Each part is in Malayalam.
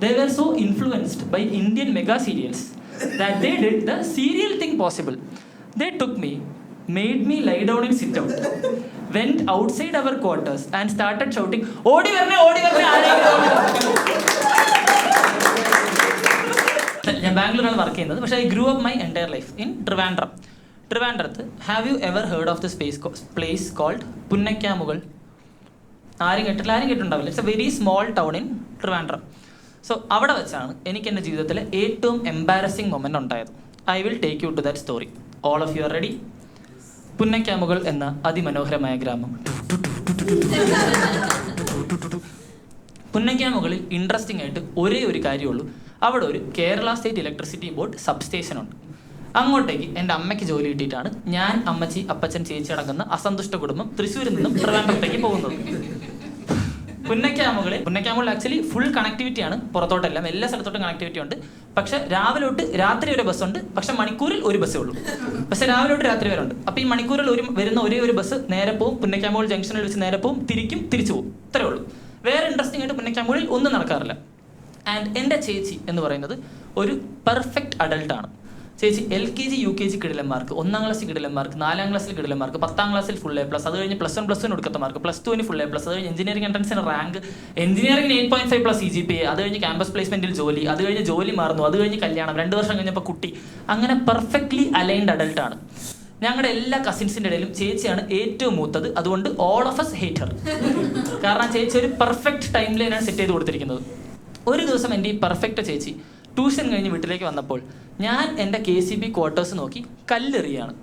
they were so influenced by Indian mega serials that they did the serial thing possible. They took me, made me lie down and sit out, went outside our quarters and started shouting, "Odi varne, ഞാൻ ബാംഗ്ലൂരാണ് വർക്ക് ചെയ്യുന്നത്. പക്ഷേ I grew up my entire life in Trivandrum. ട്രിവാൻഡ്രത്ത് have you ever heard of this place called Punnakkamugal? ആരും കേട്ടിട്ടുണ്ടാവില്ല. It's a very small town in Trivandrum. So അവിടെ വെച്ചാണ് എനിക്ക് എൻ്റെ ജീവിതത്തിലെ ഏറ്റവും എംബാരസിങ് മൊമെൻ്റ് ഉണ്ടായത്. I will take you to that story. All of you are ready? Punnakkamugal എന്ന അതിമനോഹരമായ ഗ്രാമം. പുന്നയ്ക്കാമുകളിൽ ഇൻട്രസ്റ്റിംഗ് ആയിട്ട് ഒരേ ഒരു കാര്യമുള്ളൂ. അവിടെ ഒരു Kerala state electricity board substation ഉണ്ട്. അങ്ങോട്ടേക്ക് എൻ്റെ അമ്മയ്ക്ക് ജോലി കിട്ടിയിട്ടാണ് ഞാൻ, അമ്മച്ചി, അപ്പച്ചൻ, ചേച്ചി അടങ്ങുന്ന അസന്തുഷ്ട കുടുംബം തൃശ്ശൂരിൽ നിന്നും ട്രിവാൻഡ്രത്തേക്ക് പോകുന്നത്. പുന്നയ്ക്കാമുകളിൽ ആക്ച്വലി ഫുൾ കണക്ടിവിറ്റിയാണ്, പുറത്തോട്ടെല്ലാം എല്ലാ സ്ഥലത്തോട്ടും കണക്ടിവിറ്റി ഉണ്ട്. പക്ഷേ രാവിലെ തൊട്ട് രാത്രി വരെ ബസ്സുണ്ട്. പക്ഷേ മണിക്കൂറിൽ ഒരു ബസ്സേ ഉള്ളൂ. പക്ഷേ രാവിലെ തൊട്ട് രാത്രി വരെ ഉണ്ട്. അപ്പോൾ ഈ മണിക്കൂറിൽ വരുന്ന ഒരേ ഒരു ബസ് നേരെ പോവും, പുന്നയ്ക്കാമുകൾ ജംഗ്ഷനിൽ വെച്ച് നേരെ പോവും, തിരിച്ചു പോകും. ഇത്രയേ ഉള്ളൂ. വേറെ ഇൻട്രസ്റ്റിംഗ് ആയിട്ട് പുന്നയ്ക്കാമുകളിൽ ഒന്നും നടക്കാറില്ല. ആൻഡ് എൻ്റെ ചേച്ചി എന്ന് പറയുന്നത് ഒരു പെർഫെക്റ്റ് അഡൾട്ടാണ്. ചേച്ചി LKG UKG കിടിലന്മാർക്ക്, 1ാം ക്ലാസ്സിൽ കിടിലന്മാർക്ക്, 4ാം ക്ലാസ്സിൽ കിടിലന്മാർക്ക്, 10ാം ക്ലാസ്സിൽ ഫുൾ A+, അത് കഴിഞ്ഞ് +1 +2 കൊടുക്കത്ത മാർക്ക്, +2 ഫുൾ A+, അത് കഴിഞ്ഞ് എഞ്ചിനീയറിംഗ് എൻട്രൻസിന് റാങ്ക്, എഞ്ചിനീയറിംഗിന് 8.5+ CGPA, അത് കഴിഞ്ഞ് ക്യാമ്പസ് പ്ലേസ്മെന്റിൽ ജോലി, അത് കഴിഞ്ഞ് ജോലി മാറുന്നു, അത് കഴിഞ്ഞ് കല്യാണം, 2 വർഷം കഴിഞ്ഞപ്പോൾ കുട്ടി. അങ്ങനെ പെർഫെക്റ്റ്ലി അലൈൻഡ് അഡൾട്ടാണ്. ഞങ്ങളുടെ എല്ലാ കസിൻസിൻ്റെ ഇടയിലും ചേച്ചിയാണ് ഏറ്റവും മൂത്തത്. അതുകൊണ്ട് all of S hate Har. കാരണം ചേച്ചി ഒരു പെർഫെക്റ്റ് ടൈം ലൈനാണ് സെറ്റ് ചെയ്ത് കൊടുത്തിരിക്കുന്നത്. ഒരു ദിവസം എൻ്റെ ഈ പെർഫെക്റ്റ് ചേച്ചി ട്യൂഷൻ കഴിഞ്ഞ് വീട്ടിലേക്ക് വന്നപ്പോൾ ഞാൻ എൻ്റെ KCB ക്വാർട്ടേഴ്സ് നോക്കി കല്ലെറിയാണ്.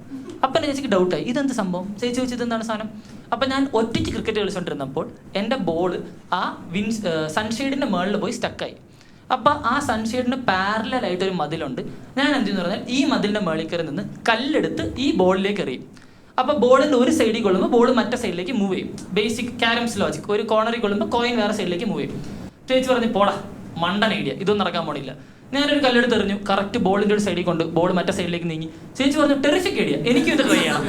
അപ്പം എൻ്റെ ചേച്ചിക്ക് ഡൗട്ടായി, ഇതെന്ത് സംഭവം? ചേച്ചി ചോദിച്ചു ഇതെന്താണ് സാധനം. അപ്പം ഞാൻ ഒറ്റയ്ക്ക് ക്രിക്കറ്റ് കളിച്ചുകൊണ്ടിരുന്നപ്പോൾ എൻ്റെ ബോൾ ആ സൺഷെയ്ഡിൻ്റെ മുകളിൽ പോയി സ്റ്റക്കായി. അപ്പം ആ സൺഷെയ്ഡിന് പാരലായിട്ടൊരു മതിലുണ്ട്. ഞാൻ എന്തെന്ന് പറഞ്ഞാൽ ഈ മതിലിൻ്റെ മുകളിൽ കയറി നിന്ന് കല്ലെടുത്ത് ഈ ബോളിലേക്ക് എറിയും. അപ്പോൾ ബോളിൻ്റെ ഒരു സൈഡിൽ കൊള്ളുമ്പോൾ ബോൾ മറ്റേ സൈഡിലേക്ക് മൂവ് ചെയ്യും. Basic carroms logic. ഒരു കോർണറിൽ കൊള്ളുമ്പോൾ കോയിൻ വേറെ സൈഡിലേക്ക് മൂവ് ചെയ്യും. ചേച്ചി പറഞ്ഞ് പോടാ മണ്ടൻ ഐഡിയ, ഇതൊന്നും നടക്കാൻ പോണില്ല. ഞാനൊരു കല്ലെടുത്ത് എറിഞ്ഞു, കറക്റ്റ് ബോളിൻ്റെ ഒരു സൈഡിൽ കൊണ്ട് ബോൾ മറ്റേ സൈഡിലേക്ക് നീങ്ങി. ചേച്ചി പറഞ്ഞു ടെറിഫിക് ഐഡിയ, എനിക്കും ഇത് ട്രൈ ചെയ്യണം.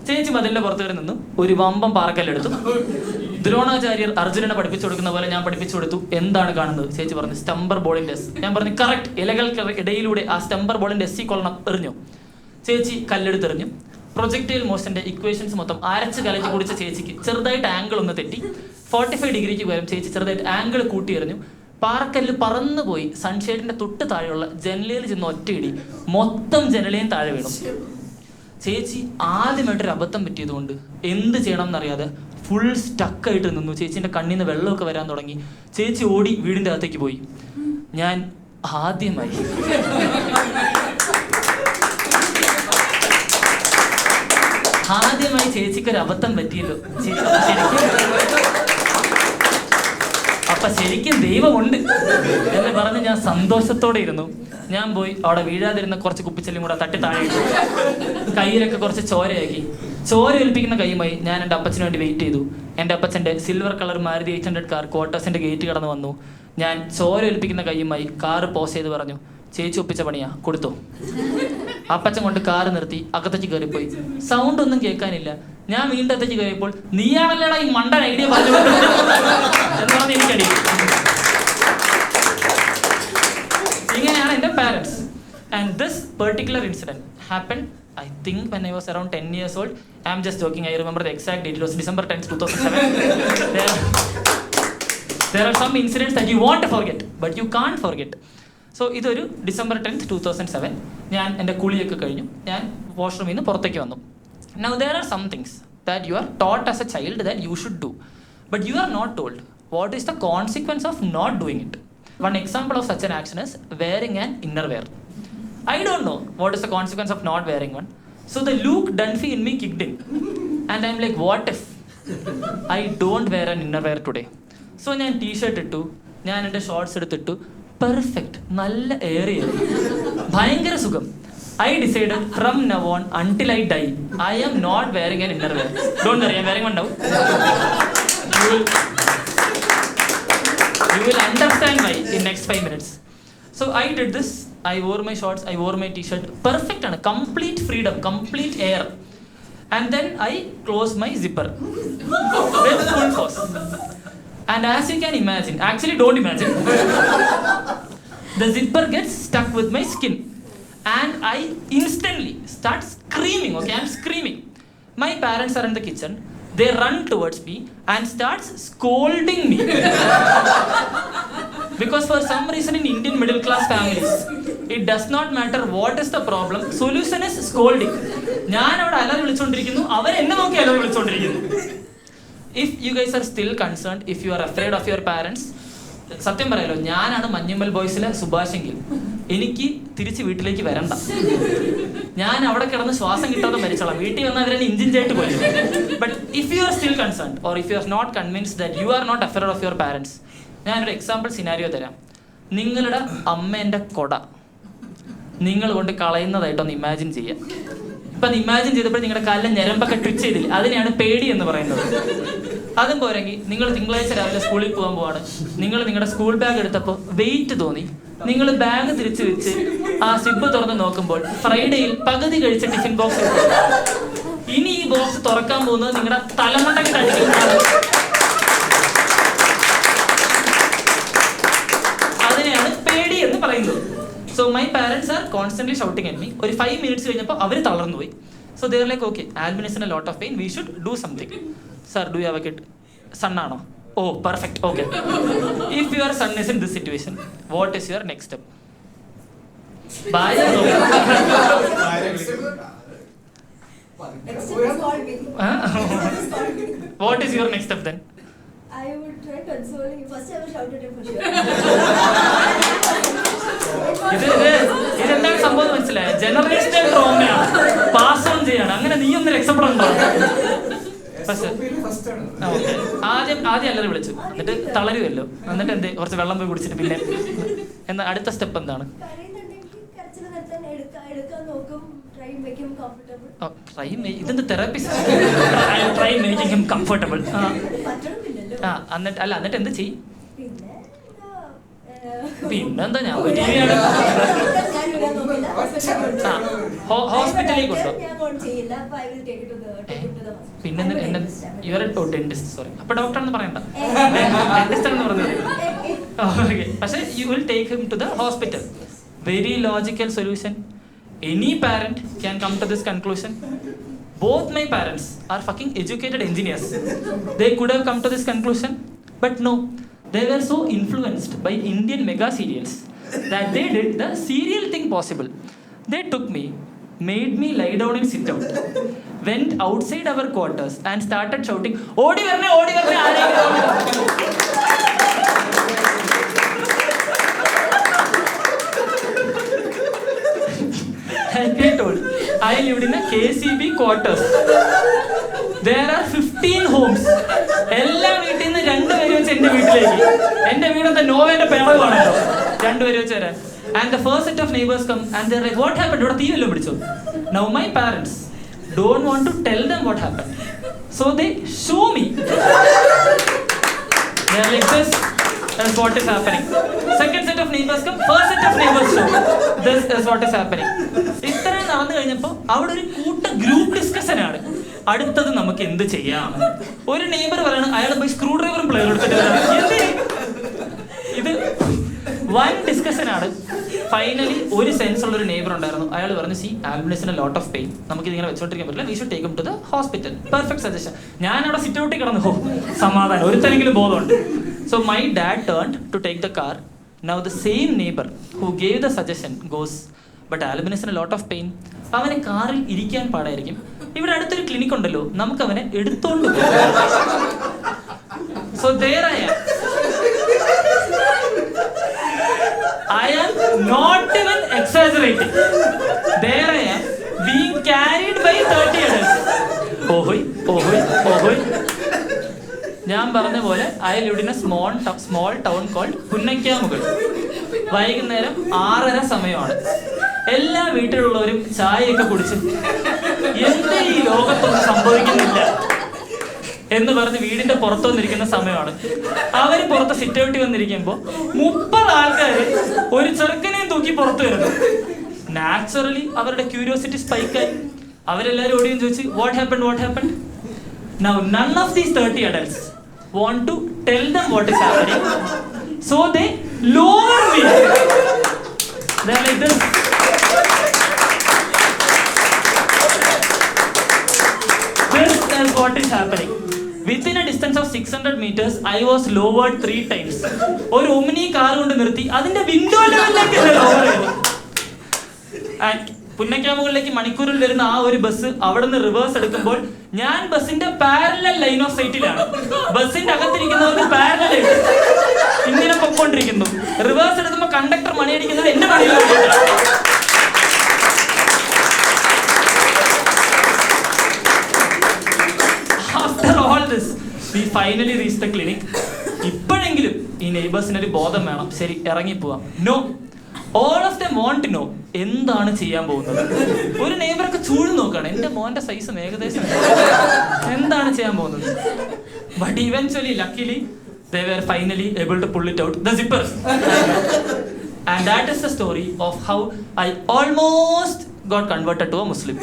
ചേച്ചി മതിലിൻ്റെ പുറത്ത് കയറി നിന്നു ഒരു വമ്പം പാറക്കല്ലെടുത്തു. ദ്രോണാചാര്യർ അർജുനനെ പഠിപ്പിച്ചു കൊടുക്കുന്ന പോലെ ഞാൻ പഠിപ്പിച്ചു കൊടുത്തു. എന്താണ് കാണുന്നത്? ചേച്ചി പറഞ്ഞു സ്റ്റംബർ ബോളിൻ്റെ എസ്. ഞാൻ പറഞ്ഞു കറക്റ്റ്, ഇലകൾക്ക് ഇടയിലൂടെ ആ സ്റ്റംബർ ബോളിൻ്റെ SC കൊള്ളണം എറിഞ്ഞു. ചേച്ചി കല്ലെടുത്തെറിഞ്ഞു. പ്രൊജക്റ്റൈൽ മോഷൻ്റെ ഇക്വേഷൻസ് മൊത്തം അരച്ച് കലക്കി കുടിച്ച ചേച്ചിക്ക് ചെറുതായിട്ട് ആംഗിൾ ഒന്ന് തെറ്റി. 45 ഡിഗ്രിക്ക് പകരം ചേച്ചി ചെറുതായിട്ട് ആംഗിൾ കൂട്ടി എറിഞ്ഞു. പാറക്കല്ല് പറന്നുപോയി സൺഷെയ്ഡിൻ്റെ തൊട്ട് താഴെയുള്ള ജനലയിൽ ചെന്ന് ഒറ്റയിടി മൊത്തം ജനലയും താഴെ വീണു. ചേച്ചി ആദ്യമായിട്ടൊരു അബദ്ധം പറ്റിയതുകൊണ്ട് എന്ത് ചെയ്യണം എന്നറിയാതെ ഫുൾ സ്റ്റക്കായിട്ട് നിന്നു. ചേച്ചീൻ്റെ കണ്ണിൽ നിന്ന് വെള്ളമൊക്കെ വരാൻ തുടങ്ങി. ചേച്ചി ഓടി വീടിൻ്റെ അകത്തേക്ക് പോയി. ഞാൻ ആദ്യമായി ചേച്ചിക്കൊരു അബദ്ധം പറ്റിയല്ലോ. അപ്പൊ ശരിക്കും ദൈവമുണ്ട് എന്ന് പറഞ്ഞ് ഞാൻ സന്തോഷത്തോടെ ഇരുന്നു. ഞാൻ പോയി അവിടെ വീഴാതിരുന്ന കുറച്ച് കുപ്പിച്ചെല്ലും കൂടെ തട്ടി താഴെ ഇട്ടു. കയ്യിലൊക്കെ കുറച്ച് ചോരയാക്കി. ചോര ഏൽപ്പിക്കുന്ന കൈയുമായി ഞാൻ എൻ്റെ അപ്പച്ചന് വേണ്ടി വെയിറ്റ് ചെയ്തു. എൻ്റെ അപ്പച്ചൻ്റെ സിൽവർ കളർ മാരുതി 800 കാർ ക്വാർട്ടേഴ്സിൻ്റെ ഗേറ്റ് കടന്ന് വന്നു. ഞാൻ ചോര ഏൽപ്പിക്കുന്ന കൈയുമായി കാറ് പോസ് ചെയ്ത് പറഞ്ഞു, ചേച്ചി ഒപ്പിച്ച പണിയാ, കൊടുത്തു. അപ്പച്ചൻ കൊണ്ട് കാറ് നിർത്തി അകത്തേക്ക് കയറിപ്പോയി. സൗണ്ട് ഒന്നും കേൾക്കാനില്ല. ഞാൻ വീണ്ടും അകത്തേക്ക് കയറിയപ്പോൾ നീയാണല്ലേടാ ഈ മണ്ടൻ ഐഡിയ പറഞ്ഞു എന്ന് പറഞ്ഞ് എനിക്കടി. ഇങ്ങനെയാണ് എൻ്റെ parents. And this particular incident happen I think when I was around 10 years old. I'm just joking. I remember the exact date. It was December 10th, 2007. There are some incidents that you want to forget, but you can't forget. So ഇതൊരു December 10th, 2007. ഞാൻ എൻ്റെ കുളിയൊക്കെ കഴിഞ്ഞു. ഞാൻ വാഷ്റൂമിൽ നിന്ന് പുറത്തേക്ക് വന്നു. Now there are some things that you are taught as a child that you should do, but you are not told what is the consequence of not doing it. One example of such an action is wearing an innerwear. I don't know what is the consequence of not wearing one. So the Luke Dunphy in me kicked in. And I'm like, what if I don't wear an innerwear today? So ഞാൻ ടീഷർട്ട് ഇട്ടു, ഞാൻ എൻ്റെ ഷോർട്സ് എടുത്തിട്ടു. പെർഫെക്റ്റ്, നല്ല ഏറിയ, ഭയങ്കര സുഖം. I decided from now on until I die, I am not wearing an innerwear. Don't worry, I'm wearing one now. You will understand why in next 5 minutes. So I did this. I wore my shorts, I wore my t-shirt. Perfect and complete freedom, complete air. And then I closed my zipper with full force. And as you can imagine, actually don't imagine. the zipper gets stuck with my skin and I instantly start screaming. Okay, I'm screaming. My parents are in the kitchen. They run towards me and starts scolding me. Because for some reason in Indian middle class families, it does not matter what is the problem, solution is scolding. ഞാൻ അവിടെ അലറി വിളിച്ചുകൊണ്ടിരിക്കുന്നു, അവർ എന്നെ നോക്കി അലറി വിളിച്ചുകൊണ്ടിരിക്കുന്നു. If you guys are still concerned, if you are afraid of your parents, സത്യം പറയാലോ, ഞാനാണ് മഞ്ഞുമ്മൽ ബോയ്സിലെ സുഭാഷെങ്കിൽ എനിക്ക് തിരിച്ച് വീട്ടിലേക്ക് വരണ്ട. ഞാൻ അവിടെ കിടന്ന് ശ്വാസം കിട്ടാതെ മരിച്ചോളാം. വീട്ടിൽ വന്നാൽ അവരെ ഇഞ്ചിഞ്ചായിട്ട് കൊല്ലും. But if you are still concerned or if you are not convinced that you are not afraid of your parents, ഞാനൊരു എക്സാമ്പിൾ സിനാരിയോ തരാം. നിങ്ങളുടെ അമ്മേൻ്റെ കൊട നിങ്ങൾ കൊണ്ട് കളയുന്നതായിട്ടൊന്ന് ഇമാജിൻ ചെയ്യാം. ഇപ്പം ഇമാജിൻ ചെയ്തപ്പോൾ നിങ്ങളുടെ കാലിലെ ഞരമ്പൊക്കെ ട്വിച്ച് ചെയ്തില്ല, അതിനെയാണ് പേടി എന്ന് പറയുന്നത്. അതും പോരെങ്കിൽ നിങ്ങൾ തിങ്കളാഴ്ച രാവിലെ സ്കൂളിൽ പോകാൻ പോവാണ്. നിങ്ങൾ നിങ്ങളുടെ സ്കൂൾ ബാഗ് എടുത്തപ്പോൾ വെയിറ്റ് തോന്നി. നിങ്ങൾ ബാഗ് തിരിച്ചു വെച്ച് ആ സിബ് തുറന്ന് നോക്കുമ്പോൾ ഫ്രൈഡേയിൽ പകുതി കഴിച്ച ടിഫിൻ ബോക്സ്. ഇനി ഈ ബോക്സ് തുറക്കാൻ പോകുന്നത് നിങ്ങളുടെ തലമുണ്ടയ്ക്ക് അടിക്കുന്നതാണ്. അതിനെയാണ് പേടി എന്ന് പറയുന്നത്. So my parents R constantly shouting at me. ഒരു 5 minutes കഴിഞ്ഞപ്പോൾ അവർ തളർന്നു പോയി. So they are like, okay, Albin is in a lot of pain, we should do something. Sir, do you have a kid? Son ആണോ? Oh, perfect. Okay. If your son is in this situation, what is your next step? Bye. What is your next step then? I would try consoling him. First I would shout at him for sure. ഇതെന്താണ് സംഭവം മനസ്സിലായ? ജനറേഷണൽ ട്രോമയാണ്, പാസ് ഓൺ ചെയ്യാണ്. അങ്ങനെ നീ ഒന്ന് രക്ഷപ്പെടണ്ടോ? ആദ്യം അല്ലറി വിളിച്ചു, എന്നിട്ട് തളരുമല്ലോ, എന്നിട്ട് എന്ത് കുറച്ച് വെള്ളം പോയി കുടിച്ചിട്ട് പിന്നെ എന്നാ അടുത്ത സ്റ്റെപ്പ് എന്താണ്? ഇതെന്ത് therapy? Try making him comfortable. എന്നിട്ട് എന്ത് ചെയ്യും? പിന്നെന്താ, ഞാൻ ഹോസ്പിറ്റലിലേക്ക് കൊണ്ടോ? പിന്നെ ഡെന്റിസ്റ്റ്, സോറി, അപ്പൊ ഡോക്ടർ എന്ന് പറയണ്ട, ഡെന്റിസ്റ്റ് എന്ന് പറഞ്ഞത്. ഓക്കെ, പക്ഷെ you will take him to the hospital. Very logical solution. Any parent can come to this conclusion. Both my parents are fucking educated engineers. They could have come to this conclusion, but no. They were so influenced by Indian mega serials that they did the serial thing possible. They took me, made me lie down and sit out, went outside our quarters and started shouting, "Odi varne, odi varne, adi." Like I told, I lived in a KCB quarters. There are 15 homes. എല്ലാ വീട്ടിൽ നിന്ന് 2 പേര് വെച്ച് എൻ്റെ വീട്ടിലേക്ക്. എൻ്റെ വീടത്തെ നോവേൻ്റെ പേടവാണല്ലോ, 2 പേര് വെച്ച് വരാൻ. And the first set of neighbors come and they're like, "What happened? ഇവിടെ തീ വല്ലതും പിടിച്ചോ?" Now my parents don't want to tell them what happened, so they show me. They're like this. That's what is happening. Second set of neighbors come. First set of neighbors show. This is what is happening. ഇത്രയും നടന്നു കഴിഞ്ഞപ്പോൾ അവിടെ ഒരു കൂട്ട ഗ്രൂപ്പ് ഡിസ്കഷൻ ആണ്. അടുത്തത് നമുക്ക് എന്ത് ചെയ്യാം? ഒരു നെയ്ബർ പറയണം, അയാൾ പോയി സ്ക്രൂ ഡ്രൈവറും പ്ലെയർ എടുത്തിട്ട് ഇത് വൺ ഡിസ്കഷൻ ആണ്. ഫൈനലി ഒരു സെൻസ് ഉള്ള ഒരു നെയ്ബർ ഉണ്ടായിരുന്നു. അയാൾ പറഞ്ഞു, see, Albin is in a lot of pain, നമുക്ക് ഇതിങ്ങനെ വെച്ചോണ്ടിരിക്കാൻ പറ്റില്ല, we should take him to the hospital. Perfect suggestion. ഞാൻ അവിടെ സിറ്റ് ഔട്ടിൽ കിടന്നു, സമാധാനം, ഒരുത്തരെങ്കിലും ബോധമുണ്ട്. So my dad turned to take the car. Now the same neighbor who gave the suggestion goes, but Albin is in a lot of pain. അവനെ കാറിൽ ഇരിക്കാൻ പാടായിരിക്കും, ഇവിടെ അടുത്തൊരു ക്ലിനിക് ഉണ്ടല്ലോ, നമുക്ക് അവനെ എടുത്തോണ്ട് പോകാം. So there I am. I am not even exaggerating. There I am being carried by 30 adults. ഓഹോയ് ഓഹോയ് ഓഹോയ്. ഞാൻ പറഞ്ഞ പോലെ I lived in a small town called Punnakkamugal. വൈകുന്നേരം 6:30 സമയമാണ്. എല്ലാ വീട്ടിലുള്ളവരും ചായയൊക്കെ കുടിച്ച് എന്ത് ഈ ലോകത്തൊന്നും സംഭവിക്കുന്നില്ല എന്ന് പറഞ്ഞ് വീടിന്റെ പുറത്തു വന്നിരിക്കുന്ന സമയമാണ്. അവർ പുറത്ത് സിറ്റ് ഔട്ടിൽ വന്നിരിക്കുമ്പോൾ 30 ആൾക്കാർ ഒരു ചെറുക്കനെയും തൂക്കി പുറത്തു വരുന്നു. നാച്ചുറലി അവരുടെ ക്യൂരിയോസിറ്റി സ്പൈക്കായി. അവരെല്ലാവരും ഓടിയും ചോദിച്ചു, what happened? Now none of these 30 adults want to tell them what is happening, so they lower me. They are like this. This is what is happening. Within a distance of 600 meters, I was lowered 3 times. ഒരു ഒമിനി കാർ കൊണ്ട് നിർത്തി അതിന്റെ വിൻഡോ ലെവലിലേക്ക് ലോവർ ചെയ്തു. പുന്നക്കാമുകളിലേക്ക് മണിക്കൂറിൽ വരുന്ന ആ ഒരു ബസ് അവിടെ നിന്ന് റിവേഴ്സ് എടുക്കുമ്പോൾ ഞാൻ ബസിന്റെ പാരലൽ ലൈൻ ഓഫ് സൈറ്റിലാണ്. ബസിന്റെ അകത്തിരിക്കുന്നവർക്ക് പാരലൽ ഇങ്ങനെ പൊക്കോണ്ടിരിക്കുന്നു. റിവേഴ്സ് എടുക്കുമ്പോൾ കണ്ടക്ടർ മണിയടിക്കുന്നത് എന്റെ മണിയിലാണ്. After all this, we finally reached the clinic. ഇപ്പോഴെങ്കിലും ഈ നെയ്ബേഴ്സിന് ഒരു ബോധം വേണം. ശരി, ഇറങ്ങിപ്പോവാം. No, all of them want to know എന്താണ് ചെയ്യാൻ പോകുന്നത്. ഒരു നെയ്ബറൊക്കെ ചൂട് നോക്കാണ്, എന്റെ മോന്റെ സൈസ് ഏകദേശം എന്താണ് ചെയ്യാൻ പോകുന്നത്. But eventually, luckily, they were finally able to pull it out, the zipper. And that is the story of how I almost got converted to a Muslim.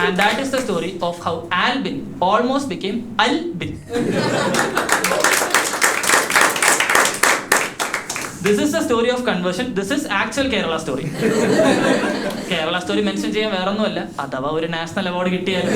And that is the story of how Albin almost became Albin. This is the story of conversion. This is actual Kerala story. Kerala story mention ചെയ്യാൻ വേറൊന്നുമല്ല, അഥവാ ഒരു നാഷണൽ അവാർഡ് കിട്ടിയാലും